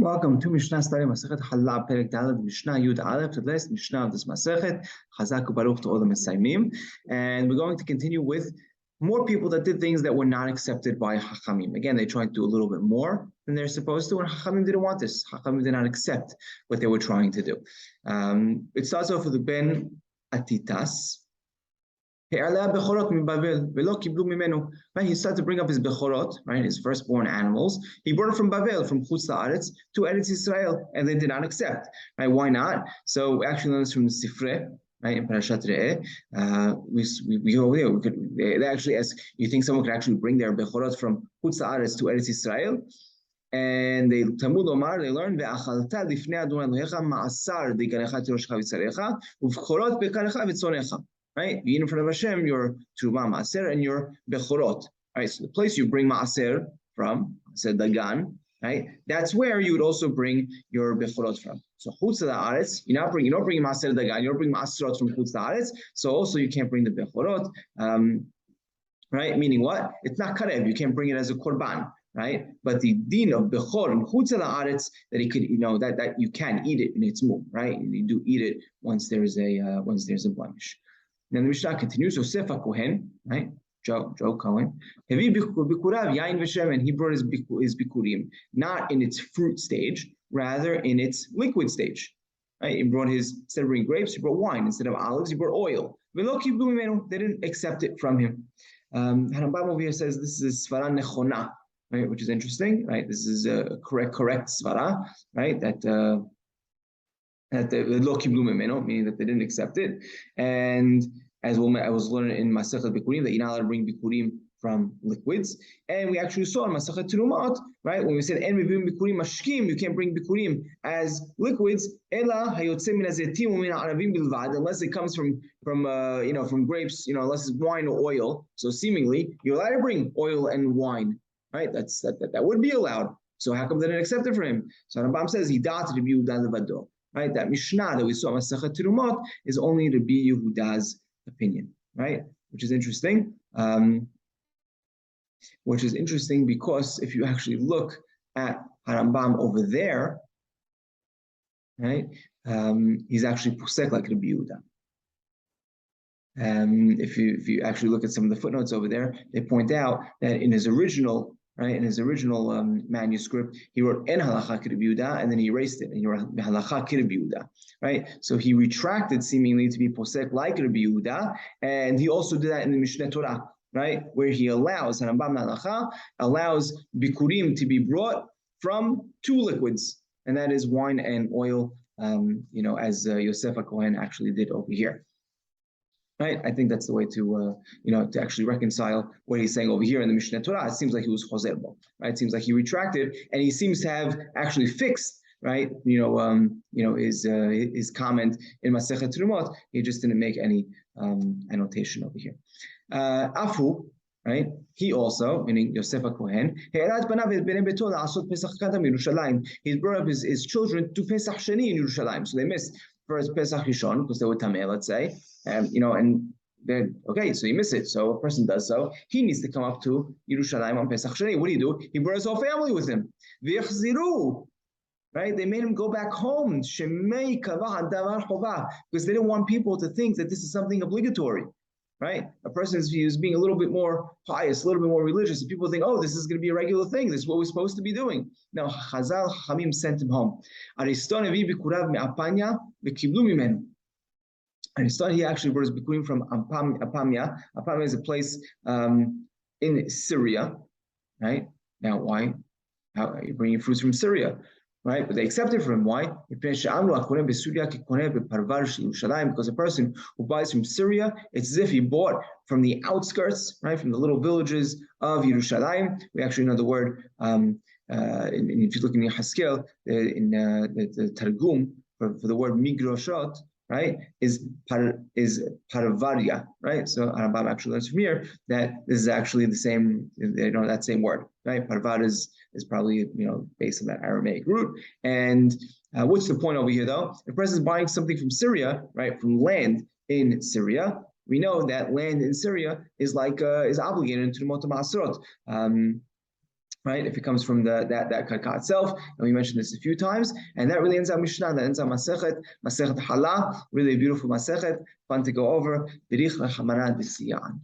Welcome to Mishna study Masechet Hallah Perek Daled Mishna Yud Aleph, the last Mishna of this Masechet. Chazak u'Baruch to all the Mesaimim, and we're going to continue with more people that did things that were not accepted by Chachamim. Again, they tried to do a little bit more than they're supposed to, and Chachamim didn't want this. Chachamim did not accept what they were trying to do. It starts off with the Ben Atitas. He started to bring up his bechorot, right, his firstborn animals. He brought it from Babel, from Chutz La'aretz to Eretz Israel, and they did not accept. Right? Why not? So we actually learn this from the Sifre, right, in Parashat Re'eh. They actually ask, you think someone could actually bring their bechorot from Chutz La'aretz to Eretz Israel? And they Talmud Omar, they learn ve'achalta lifnei Adonai Elohecha ma'asar digarecha tiroshcha v'tzarecha uvchorot bekarecha v'tzonecha. Right, you eat in front of Hashem your truma maaser and your bechorot. Right, so the place you bring maaser from, said Dagan, right, that's where you would also bring your bechorot from. So chutz la'aretz, you don't bring maaser Dagan, you don't bring maaserot from chutz la'aretz. So also you can't bring the bechorot. Right, meaning what? It's not karev. You can't bring it as a korban. Right, but the din of bechor and chutz la'aretz, that he could, that you can eat it in its mum. Right, you do eat it once there's a blemish. Then the Mishnah continues. So Sefa Kohen, right? Joe Cohen, he brought his bikurim not in its fruit stage, rather in its liquid stage. Right? He brought instead of bringing grapes, he brought wine. Instead of olives, he brought oil. They didn't accept it from him. Harambam over here says this is svara nechona, right? Which is interesting, right? This is a correct svara, right? That the lo kiblu memeno, meaning that they didn't accept it. And as well, I was learning in Masechet Bikurim that you're not allowed to bring Bikurim from liquids. And we actually saw in Masechet Terumot, right, when we said en mevim Bikurim mashkim, you can't bring Bikurim as liquids, ela hayotze min hazetim u'min ha'aravim bilvad, unless it comes from grapes, unless it's wine or oil. So seemingly you're allowed to bring oil and wine, right? That would be allowed. So how come they didn't accept it for him? So Rambam says he dat Rabbi Yehuda levado. Right, that Mishnah that we saw in Masechet Terumot is only Rabbi Yehuda's opinion, right? Which is interesting. Because if you actually look at Harambam over there, right, he's actually posek like Rabbi Yehuda. If you actually look at some of the footnotes over there, they point out that in his original manuscript, he wrote en halacha Rabbi Yehuda, and then he erased it, and he wrote halacha Rabbi Yehuda, right? So he retracted seemingly to be posek like Rabbi Yehuda, and he also did that in the Mishna Torah, right, where he allows Harambam halacha allows bikurim to be brought from two liquids, and that is wine and oil, as Yosef Kohen actually did over here. Right, I think that's the way to to actually reconcile what he's saying over here in the Mishnah Torah. It seems like he was chozerbo, right? It seems like he retracted, and he seems to have actually fixed, right? His comment in Masechet Terumot. He just didn't make any annotation over here. Afu, right? He also, meaning Yosef Kohen, he brought up his children to Pesach Sheni in Yerushalayim, so they missed first Pesach Rishon because they were tameh, let's say. And then, okay, so you miss it. So a person does so. He needs to come up to Yerushalayim on Pesach Sheni. What do? He brought his whole family with him. Right? They made him go back home. Because they didn't want people to think that this is something obligatory. Right? A person is being a little bit more pious, a little bit more religious, and people think, oh, this is going to be a regular thing. This is what we're supposed to be doing. Now, Chazal Chamim sent him home. Ariston he actually brought his bikurim from Apamia. Apamia is a place in Syria, right? Now, why? How are you bringing fruits from Syria? Right, but they accepted from him. Why? Because a person who buys from Syria, it's as if he bought from the outskirts, right, from the little villages of Yerushalayim. We actually know the word. If you look in the Haskell, in the Targum for the word migroshot, right, is parvaria, right? So Rambam actually learns from here that this is actually the same, that same word, right? Parvar is probably based on that Aramaic root. And what's the point over here, though? If a person is buying something from Syria, right, from land in Syria, we know that land in Syria is obligated to the Mot Ma'aserot. right? If it comes from that karka itself, and we mentioned this a few times, and that really ends up Mishnah, that ends up Masechet Hallah, really a beautiful Masechet, fun to go over. B'rich Rachamanan B'siyan.